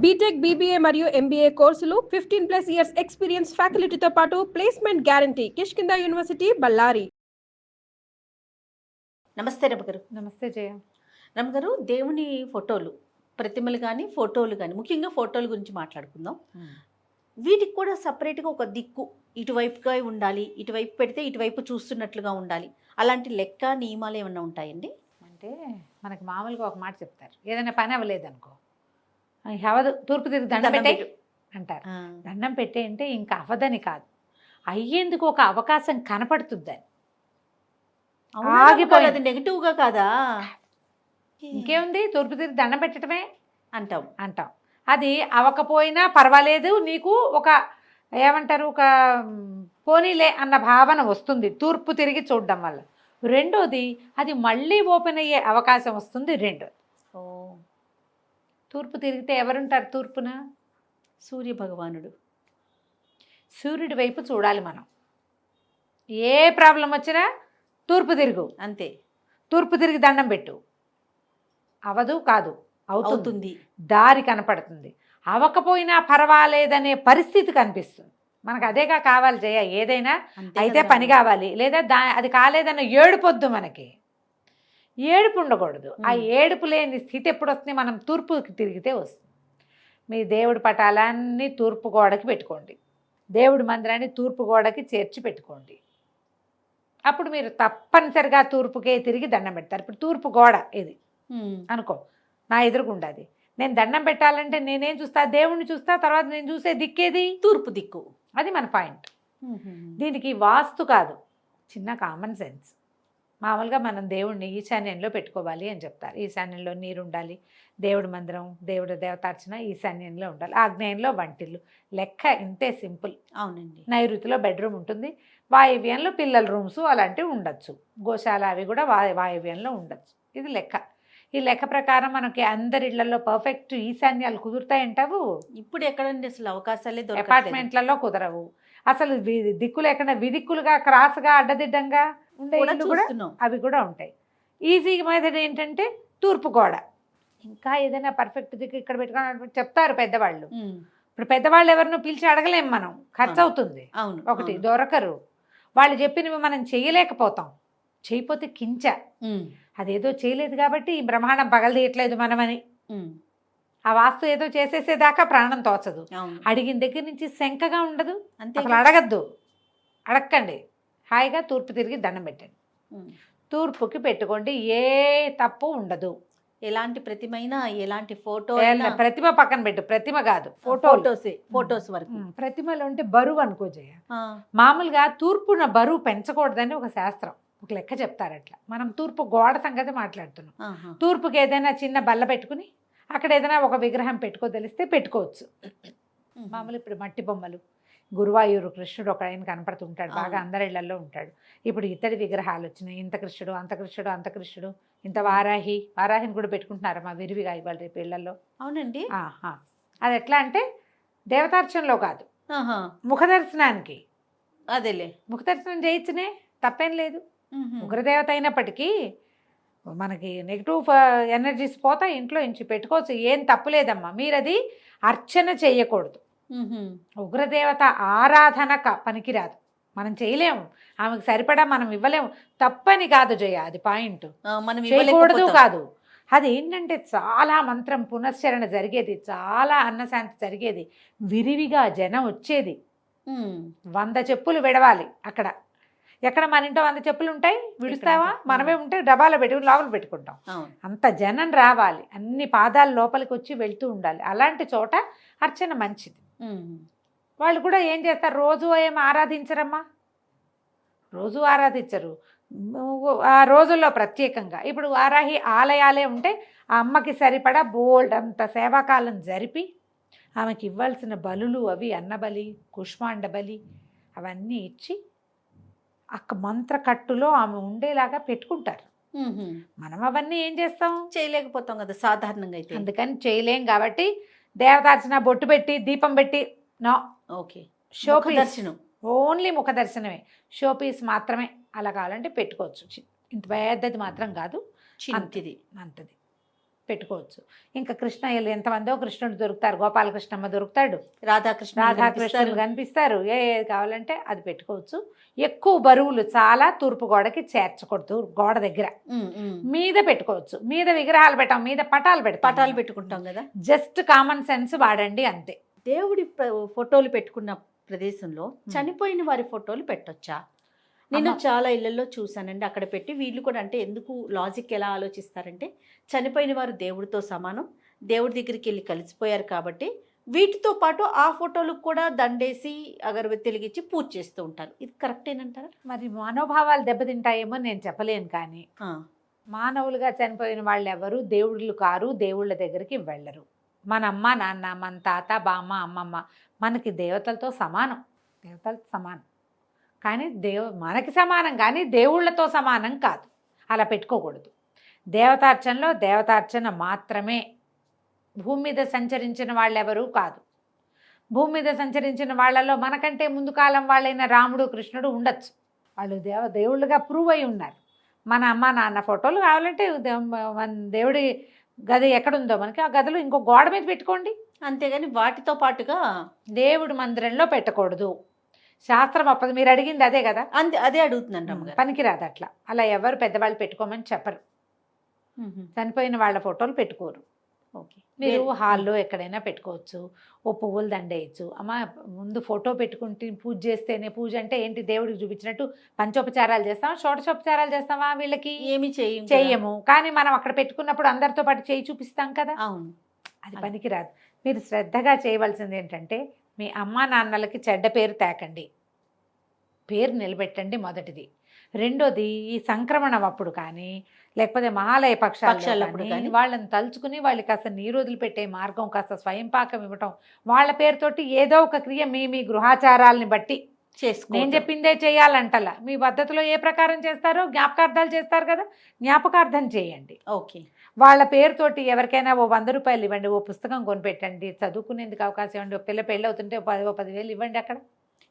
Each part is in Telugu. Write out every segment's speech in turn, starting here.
బీటెక్, బీబీఏ మరియు ఎంబీఏ కోర్సులు 15+ ఇయర్స్ ఎక్స్పీరియన్స్ ఫ్యాకల్టీతో పాటు placement guarantee. Kishkinda university, Ballari. నమస్తే రమగారు. నమస్తే జయ. రమగారు, దేవుని ఫోటోలు, ప్రతిమలు కానీ ఫోటోలు కానీ, ముఖ్యంగా ఫోటోల గురించి మాట్లాడుకుందాం. వీటికి కూడా సపరేట్గా ఒక దిక్కు, ఇటువైపుగా ఉండాలి, ఇటువైపు పెడితే ఇటువైపు చూస్తున్నట్లుగా ఉండాలి, అలాంటి లెక్క నియమాలు ఏమన్నా ఉంటాయండి? అంటే మనకి మామూలుగా ఒక మాట చెప్తారు, ఏదైనా పని అవ్వలేదనుకో, అవదు, తూర్పు తిరిగి దండం పెట్టే అంటారు. దండం పెట్టే అంటే ఇంకా అవ్వదని కాదు, అయ్యేందుకు ఒక అవకాశం కనపడుతుందని. ఆగిపోయి అది నెగిటివ్గా కాదా? ఇంకేముంది, తూర్పు తిరిగి దండం పెట్టడమే అంటాం. అది అవ్వకపోయినా పర్వాలేదు, నీకు ఒక ఏమంటారు, ఒక పోనీలే అన్న భావన వస్తుంది తూర్పు తిరిగి చూడడం వల్ల. రెండోది, అది మళ్ళీ ఓపెన్ అయ్యే అవకాశం వస్తుంది. రెండోది, తూర్పు తిరిగితే ఎవరుంటారు తూర్పున? సూర్య భగవానుడు. సూర్యుడి వైపు చూడాలి మనం. ఏ ప్రాబ్లం వచ్చినా తూర్పు తిరుగు, అంతే. తూర్పు తిరిగి దండం పెట్టు. అవదు కాదు, అవుతుంది. దారి కనపడుతుంది. అవ్వకపోయినా పర్వాలేదనే పరిస్థితి కనిపిస్తుంది మనకు. అదేగా కావాలి జయ, ఏదైనా అయితే పని కావాలి, లేదా అది కాలేదన్న ఏడుపొద్దు మనకి. ఏడుపు ఉండకూడదు. ఆ ఏడుపు లేని స్థితి ఎప్పుడు వస్తుంది? మనం తూర్పుకి తిరిగితే వస్తుంది. మీ దేవుడి పటాలన్నీ తూర్పు గోడకి పెట్టుకోండి, దేవుడి మందిరాన్ని తూర్పు గోడకి చేర్చి పెట్టుకోండి. అప్పుడు మీరు తప్పనిసరిగా తూర్పుకే తిరిగి దండం పెడతారు. ఇప్పుడు తూర్పు గోడ ఇది అనుకో, నా ఎదురుగుండది. నేను దండం పెట్టాలంటే నేనేం చూస్తా? దేవుణ్ణి చూస్తా. తర్వాత నేను చూసే దిక్కేది తూర్పు దిక్కు. అది మన పాయింట్. దీనికి వాస్తు కాదు, చిన్న కామన్ సెన్స్. మామూలుగా మనం దేవుణ్ణి ఈశాన్యంలో పెట్టుకోవాలి అని చెప్తారు. ఈశాన్యంలో నీరు ఉండాలి, దేవుడి మందిరం, దేవుడి దేవతార్చన ఈశాన్యంలో ఉండాలి, ఆగ్నేయంలో వంటిల్లు. లెక్క ఇంతే, సింపుల్. అవునండి. నైరుతిలో బెడ్రూమ్ ఉంటుంది, వాయువ్యంలో పిల్లల రూమ్స్ అలాంటివి ఉండొచ్చు, గోశాల అవి కూడా వాయువ్యంలో ఉండొచ్చు. ఇది లెక్క. ఈ లెక్క ప్రకారం మనకి అందరి ఇళ్లలో పర్ఫెక్ట్ ఈశాన్యాలు కుదురుతాయంటావు? ఇప్పుడు ఎక్కడండి అసలు అవకాశాలే దొరకట్లేదు. అపార్ట్మెంట్లలో కుదరవు అసలు. దిక్కులు ఎక్కడ విదిక్కులుగా క్రాస్గా అడ్డదిడ్డంగా ఉండే ఇళ్ళు కూడా అవి కూడా ఉంటాయి. ఈజీగా మీద ఏంటంటే తూర్పు గోడ. ఇంకా ఏదైనా పర్ఫెక్ట్ దిక్కు ఇక్కడ పెట్టుకోవాలని చెప్తారు పెద్దవాళ్ళు. ఇప్పుడు పెద్దవాళ్ళు ఎవరినో పిలిచి అడగలేం మనం, ఖర్చు అవుతుంది. ఒకటి దొరకరు. వాళ్ళు చెప్పినవి మనం చేయలేకపోతాం. చేయకపోతే కించ, అదేదో చేయలేదు కాబట్టి ఈ బ్రహ్మాండం పగలదీయట్లేదు మనమని. ఆ వాస్తు ఏదో చేసేసేదాకా ప్రాణం తోచదు. అడిగిన దగ్గర నుంచి శంకగా ఉండదు. అసలు అడగద్దు, అడక్కండి. హాయిగా తూర్పు తిరిగి దండం పెట్టండి. తూర్పుకి పెట్టుకోండి, ఏ తప్పు ఉండదు. ఎలాంటి ప్రతిమైనా, ఎలాంటి ఫోటో, ప్రతిమ పక్కన పెట్టు, ప్రతిమ కాదు, ఫోటోస్ వరకు. ప్రతిమలు అంటే బరువు అనుకో జయ. మామూలుగా తూర్పున బరువు పెంచకూడదని ఒక శాస్త్రం, ఒక లెక్క చెప్తారు. అట్లా మనం తూర్పు గోడ సంగతి మాట్లాడుతున్నాం. తూర్పుకి ఏదైనా చిన్న బల్ల పెట్టుకుని అక్కడ ఏదైనా ఒక విగ్రహం తెలిస్తే పెట్టుకోవచ్చు. మామూలు ఇప్పుడు మట్టి బొమ్మలు, గురువాయూరు కృష్ణుడు ఒక ఆయన కనపడుతుంటాడు, బాగా అందరిళ్లలో ఉంటాడు. ఇప్పుడు ఇతడి విగ్రహాలు వచ్చినాయి, ఇంత కృష్ణుడు, అంత కృష్ణుడు, అంత కృష్ణుడు, ఇంత వారాహిని కూడా పెట్టుకుంటున్నారు మా విరివిగా ఇవాళ రేపు ఇళ్లలో. అవునండి. అది ఎట్లా అంటే దేవతార్చనలో కాదు, ముఖదర్శనానికి. అదేలే, ముఖదర్శనం చేయించనే, తప్పేం లేదు. ఉగ్రదేవత అయినప్పటికీ మనకి నెగిటివ్ ఎనర్జీస్ పోతాయి, ఇంట్లో ఇంచి పెట్టుకోవచ్చు, ఏం తప్పులేదమ్మా. మీరు అది అర్చన చేయకూడదు. ఉగ్రదేవత ఆరాధన పనికిరాదు, మనం చేయలేము, ఆమెకు సరిపడా మనం ఇవ్వలేము. తప్పని కాదు జయ, అది పాయింట్. మనం చేయకూడదు కాదు. అది ఏంటంటే చాలా మంత్రం పునశ్చరణ జరిగేది, చాలా అన్నశాంతి జరిగేది, విరివిగా జనం వచ్చేది. 100 చెప్పులు విడవాలి అక్కడ. ఎక్కడ మన ఇంట్లో 100 చెప్పులు ఉంటాయి, విడుస్తావా? మనమే ఉంటే డబ్బాలో పెట్టుకుని లోపల పెట్టుకుంటాం. అంత జనం రావాలి, అన్ని పాదాలు లోపలికి వచ్చి వెళ్తూ ఉండాలి. అలాంటి చోట అర్చన మంచిది. వాళ్ళు కూడా ఏం చేస్తారు, రోజు ఏం ఆరాధించరమ్మా, రోజు ఆరాధించరు. ఆ రోజుల్లో ప్రత్యేకంగా ఇప్పుడు వారాహి ఆలయాలే ఉంటే ఆ అమ్మకి సరిపడా బోల్డ్ అంత సేవాకాలం జరిపి ఆమెకి ఇవ్వాల్సిన బలులు అవి, అన్నబలి, కుష్మాండ బలి అవన్నీ ఇచ్చి మంత్రకట్టులో ఆమె ఉండేలాగా పెట్టుకుంటారు. మనం అవన్నీ ఏం చేస్తాం, చేయలేకపోతాం కదా సాధారణంగా అయితే. అందుకని చేయలేం కాబట్టి దేవతార్చన, బొట్టు పెట్టి, దీపం పెట్టి నో. ఓకే, షోపీస్, ఓన్లీ ముఖ దర్శనమే, షోపీస్ మాత్రమే. అలా కావాలంటే పెట్టుకోవచ్చు. ఇంత పెద్దది మాత్రం కాదు, అంతది పెట్టుకోవచ్చు. ఇంకా కృష్ణయ్యలు ఎంతమందో కృష్ణుడు దొరుకుతారు, గోపాలకృష్ణమ్మ దొరుకుతాడు, రాధాకృష్ణులు కనిపిస్తారు. ఏది కావాలంటే అది పెట్టుకోవచ్చు. ఎక్కువ బరువులు చాలా తూర్పు గోడకి చేర్చకూడదు. గోడ దగ్గర మీద పెట్టుకోవచ్చు. మీద విగ్రహాలు పెట్టాం, మీద పటాలు పెట్టుకుంటాం కదా. జస్ట్ కామన్ సెన్స్ వాడండి అంతే. దేవుడి ఫోటోలు పెట్టుకున్న ప్రదేశంలో చనిపోయిన వారి ఫోటోలు పెట్టొచ్చా? నేను చాలా ఇళ్లలో చూసానండి, అక్కడ పెట్టి వీళ్ళు కూడా అంటే ఎందుకు లాజిక్ ఎలా ఆలోచిస్తారంటే చనిపోయిన వారు దేవుడితో సమానం, దేవుడి దగ్గరికి వెళ్ళి కలిసిపోయారు కాబట్టి వీటితో పాటు ఆ ఫోటోలకు కూడా దండేసి అగరబత్తి వెలిగించి పూజ చేస్తూ ఉంటారు. ఇది కరెక్టేనంటారా? మరి మనోభావాలు దెబ్బతింటాయేమో నేను చెప్పలేను, కానీ మానవులుగా చనిపోయిన వాళ్ళు ఎవరు దేవుళ్ళు కారు, దేవుళ్ళ దగ్గరికి వెళ్ళరు. మన అమ్మ నాన్న, మన తాత బామ్మ అమ్మమ్మ మనకి దేవతలతో సమానం, కానీ మనకి సమానం కానీ దేవుళ్ళతో సమానం కాదు. అలా పెట్టుకోకూడదు. దేవతార్చనలో దేవతార్చన మాత్రమే. భూమి మీద సంచరించిన వాళ్ళెవరూ కాదు. భూమి మీద సంచరించిన వాళ్ళలో మనకంటే ముందు కాలం వాళ్ళైన రాముడు కృష్ణుడు ఉండొచ్చు. వాళ్ళు దేవుళ్ళుగా ప్రూవ్ అయి ఉన్నారు. మన అమ్మ నాన్న ఫోటోలు కావాలంటే మన దేవుడి గది ఎక్కడుందో మనకి ఆ గదిలో ఇంకో గోడ మీద పెట్టుకోండి, అంతేగాని వాటితో పాటుగా దేవుడి మందిరంలో పెట్టకూడదు. శాస్త్రం అప్పది. మీరు అడిగింది అదే కదా, అదే అడుగుతున్నాను. పనికిరాదు అట్లా. అలా ఎవరు పెద్దవాళ్ళు పెట్టుకోమని చెప్పరు. చనిపోయిన వాళ్ళ ఫోటోలు పెట్టుకోరు. ఓకే, మీరు హాల్లో ఎక్కడైనా పెట్టుకోవచ్చు. ఓ పువ్వులు దండేయచ్చు. అమ్మ ముందు ఫోటో పెట్టుకుంటే పూజ చేస్తేనే, పూజ అంటే ఏంటి, దేవుడికి చూపించినట్టు పంచోపచారాలు చేస్తామా, షోడశోపచారాలు చేస్తామా? వీళ్ళకి ఏమి చెయ్యము. కానీ మనం అక్కడ పెట్టుకున్నప్పుడు అందరితో పాటు చేయి చూపిస్తాం కదా. అవును, అది పనికిరాదు. మీరు శ్రద్ధగా చేయవలసింది ఏంటంటే మీ అమ్మా నాన్నలకి చెడ్డ పేరు తేకండి, పేరు నిలబెట్టండి మొదటిది. రెండోది, ఈ సంక్రమణం అప్పుడు కానీ లేకపోతే మహాలయ పక్షాలప్పుడు కానీ వాళ్ళని తలుచుకుని వాళ్ళకి కాస్త నీరు వదిలిపెట్టే మార్గం, కాస్త స్వయంపాకం ఇవ్వటం, వాళ్ళ పేరుతోటి ఏదో ఒక క్రియ మీ గృహాచారాలని బట్టి నేను చెప్పిందే చేయాలంటలా. మీ పద్ధతిలో ఏ ప్రకారం చేస్తారో జ్ఞాపకార్థాలు చేస్తారు కదా, జ్ఞాపకార్థం చేయండి. ఓకే, వాళ్ళ పేరుతోటి ఎవరికైనా ఓ 100 రూపాయలు ఇవ్వండి, ఓ పుస్తకం కొనిపెట్టండి, చదువుకునేందుకు అవకాశం ఇవ్వండి, ఓ పెళ్ళి అవుతుంటే ఓ 10,000 ఇవ్వండి, అక్కడ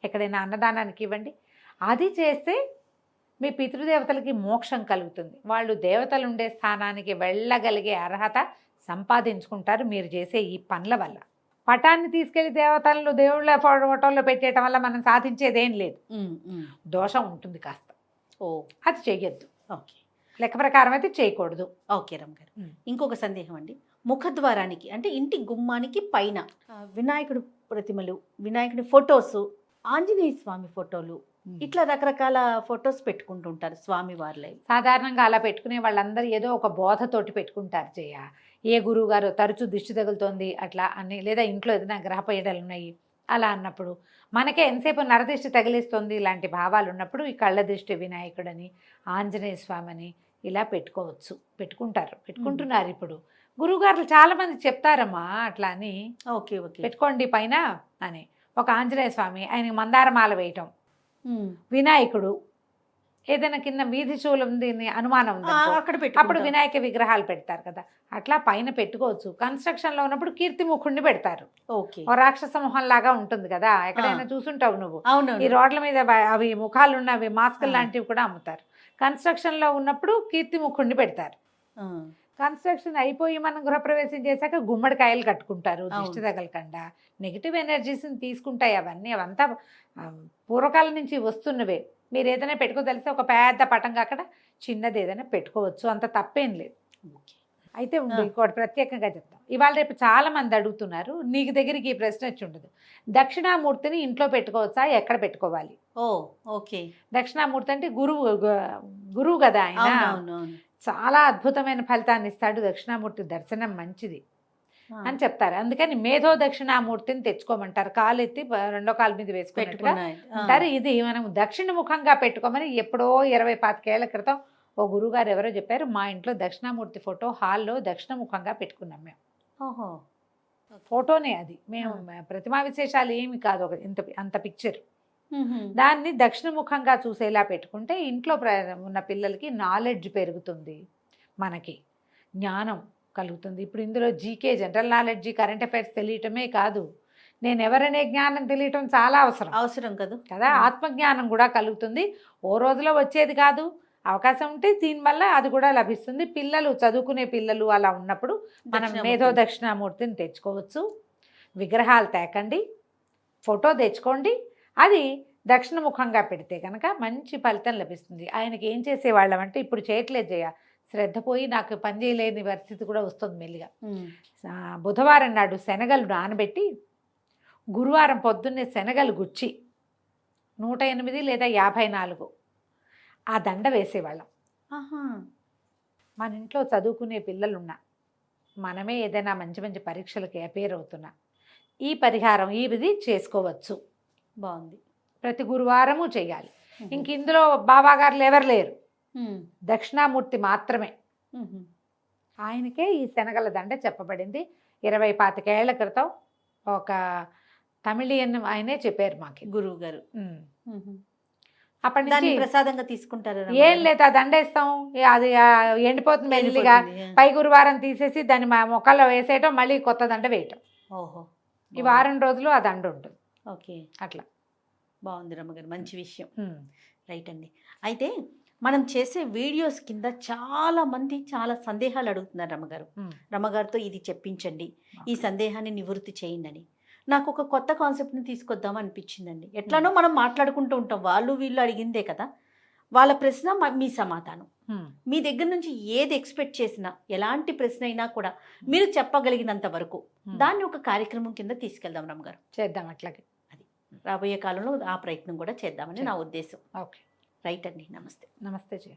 ఎక్కడైనా అన్నదానానికి ఇవ్వండి. అది చేస్తే మీ పితృదేవతలకి మోక్షం కలుగుతుంది. వాళ్ళు దేవతలు ఉండే స్థానానికి వెళ్ళగలిగే అర్హత సంపాదించుకుంటారు మీరు చేసే ఈ పనుల వల్ల. పటాన్ని తీసుకెళ్లి దేవతలను దేవుళ్ళ ఫోటోల్లో పెట్టేయటం వల్ల మనం సాధించేదేం లేదు, దోషం ఉంటుంది కాస్త. అది చెయ్యొద్దు. ఓకే, లెక్క ప్రకారం అయితే చేయకూడదు. ఓకే రమ్మ గారు, ఇంకొక సందేహం అండి. ముఖద్వారానికి అంటే ఇంటి గుమ్మానికి పైన వినాయకుడు ప్రతిమలు, వినాయకుడి ఫొటోస్, ఆంజనేయ స్వామి ఫోటోలు, ఇట్లా రకరకాల ఫొటోస్ పెట్టుకుంటుంటారు స్వామి వారిలో. సాధారణంగా అలా పెట్టుకునే వాళ్ళందరూ ఏదో ఒక బోధతోటి పెట్టుకుంటారు. ఏ గురువు గారు తరచూ దిష్టి తగులుతోంది అట్లా అని, లేదా ఇంట్లో ఏదైనా గ్రహపీడలు ఉన్నాయి అలా అన్నప్పుడు, మనకే ఎంతసేపు నరదిష్టి తగిలిస్తుంది ఇలాంటి భావాలు ఉన్నప్పుడు ఈ కళ్ళ దిష్టి వినాయకుడని, ఆంజనేయ స్వామిని ఇలా పెట్టుకుంటున్నారు ఇప్పుడు. గురువుగారులు చాలా మంది చెప్తారమ్మా అట్లా అని, ఓకే ఓకే పెట్టుకోండి పైన అని. ఒక ఆంజనేయ స్వామి, ఆయనకి మందారమాల వేయటం, వినాయకుడు ఏదైనా కింద వీధి శూలం దీన్ని అనుమానం ఉంది అప్పుడు వినాయక విగ్రహాలు పెడతారు కదా, అట్లా పైన పెట్టుకోవచ్చు. కన్స్ట్రక్షన్ లో ఉన్నప్పుడు కీర్తిముఖుడిని పెడతారు. ఓ రాక్షస మొహం లాగా ఉంటుంది కదా, ఎక్కడైనా చూసుంటావు నువ్వు. ఈ రోడ్ల మీద అవి ముఖాలు ఉన్నవి మాస్కులు లాంటివి కూడా అమ్ముతారు. కన్స్ట్రక్షన్ లో ఉన్నప్పుడు కీర్తిముఖుడిని పెడతారు. కన్స్ట్రక్షన్ అయిపోయి మనం గృహప్రవేశం చేశాక గుమ్మడికాయలు కట్టుకుంటారు, దిష్టి తగలకుండా. నెగిటివ్ ఎనర్జీస్ని తీసుకుంటాయి అవన్నీ. అవంతా పూర్వకాలం నుంచి వస్తున్నవే. మీరు ఏదైనా పెట్టుకోదలిస్తే ఒక పెద్ద పటంగా అక్కడ చిన్నది ఏదైనా పెట్టుకోవచ్చు, అంత తప్పేం లేదు. అయితే ఇంకోటి ప్రత్యేకంగా చెప్తాం. ఇవాళ రేపు చాలా మంది అడుగుతున్నారు, నీకు దగ్గరికి ఈ ప్రశ్న వచ్చి ఉండదు, దక్షిణామూర్తిని ఇంట్లో పెట్టుకోవచ్చా, ఎక్కడ పెట్టుకోవాలి? ఓకే, దక్షిణామూర్తి అంటే గురువు కదా ఆయన, చాలా అద్భుతమైన ఫలితాన్ని ఇస్తాడు. దక్షిణామూర్తి దర్శనం మంచిది అని చెప్తారు. అందుకని మేధో దక్షిణామూర్తిని తెచ్చుకోమంటారు. కాలు ఎత్తి రెండో కాలు మీద వేసుకుంటారు. ఇది మనం దక్షిణ ముఖంగా పెట్టుకోమని ఎప్పుడో 20-25 ఏళ్ల క్రితం ఓ గురువుగారు ఎవరో చెప్పారు. మా ఇంట్లో దక్షిణామూర్తి ఫోటో హాల్లో దక్షిణ ముఖంగా పెట్టుకున్నాం మేము. ఫోటోనే అది, మేము ప్రతిమా విశేషాలు ఏమి కాదు, ఒక అంత పిక్చర్. దాన్ని దక్షిణముఖంగా చూసేలా పెట్టుకుంటే ఇంట్లో ఉన్న పిల్లలకి నాలెడ్జ్ పెరుగుతుంది, మనకి జ్ఞానం కలుగుతుంది. ఇప్పుడు ఇందులో GK, general knowledge, current affairs తెలియటమే కాదు, నేను ఎవరనే జ్ఞానం తెలియటం చాలా అవసరం కదా. ఆత్మజ్ఞానం కూడా కలుగుతుంది. ఓ రోజులో వచ్చేది కాదు, అవకాశం ఉంటే దీనివల్ల అది కూడా లభిస్తుంది. పిల్లలు చదువుకునే పిల్లలు అలా ఉన్నప్పుడు మనం మేధో దక్షిణామూర్తిని తెచ్చుకోవచ్చు. విగ్రహాలు తేకండి, ఫోటో తెచ్చుకోండి. అది దక్షిణముఖంగా పెడితే కనుక మంచి ఫలితం లభిస్తుంది. ఆయనకి ఏం చేసేవాళ్ళం అంటే ఇప్పుడు చేయట్లేదు జయ, శ్రద్ధ పోయి నాకు పని చేయలేని పరిస్థితి కూడా వస్తుంది మెల్లిగా. బుధవారం నాడు శనగలు నానబెట్టి గురువారం పొద్దున్నే శనగలు గుచ్చి 108 లేదా 54 ఆ దండ వేసేవాళ్ళం. మన ఇంట్లో చదువుకునే పిల్లలున్నా, మనమే ఏదైనా మంచి మంచి పరీక్షలకి అపేర్ అవుతున్నా ఈ పరిహారం ఇది చేసుకోవచ్చు. బాగుంది. ప్రతి గురువారము చేయాలి. ఇంక ఇందులో బాబాగారులు ఎవరు లేరు, దక్షిణామూర్తి మాత్రమే. ఆయనకే ఈ శనగల దండ చెప్పబడింది. 20-25 ఏళ్ల క్రితం ఒక తమిళియన్ ఆయనే చెప్పారు మాకు, గురువు గారు. అప్పటి దాన్ని నుంచి ప్రసాదంగా తీసుకుంటారు. ఏం లేదు, ఆ దండేస్తాం, అది ఎండిపోతుంది మెల్లిగా. పై గురువారం తీసేసి దాన్ని మా మొక్కల్లో వేసేయటం, మళ్ళీ కొత్త దండ వేయటం. ఓహో, ఈ వారం రోజులు ఆ దండ ఉంటుంది. ఓకే, అట్లా. బాగుంది రమ్మగారు, మంచి విషయం. రైట్ అండి. అయితే మనం చేసే వీడియోస్ కింద చాలా మంది చాలా సందేహాలు అడుగుతున్నారు రమ్మగారు. రమ్మగారితో ఇది చెప్పించండి, ఈ సందేహాన్ని నివృత్తి చేయండి అని. నాకు ఒక కొత్త కాన్సెప్ట్ని తీసుకొద్దాం అనిపించిందండి. ఎట్లానో మనం మాట్లాడుకుంటూ ఉంటాం, వాళ్ళు వీళ్ళు అడిగిందే కదా, వాళ్ళ ప్రశ్న మీ సమాధానం. మీ దగ్గర నుంచి ఏది ఎక్స్పెక్ట్ చేసినా, ఎలాంటి ప్రశ్న అయినా కూడా మీరు చెప్పగలిగినంత వరకు దాన్ని ఒక కార్యక్రమం కింద తీసుకెళ్దాం రమ్మగారు. చేద్దాం అట్లాగే. అది రాబోయే కాలంలో ఆ ప్రయత్నం కూడా చేద్దామని నా ఉద్దేశం. ఓకే, రైట్ అండి. నమస్తే. నమస్తే జయ.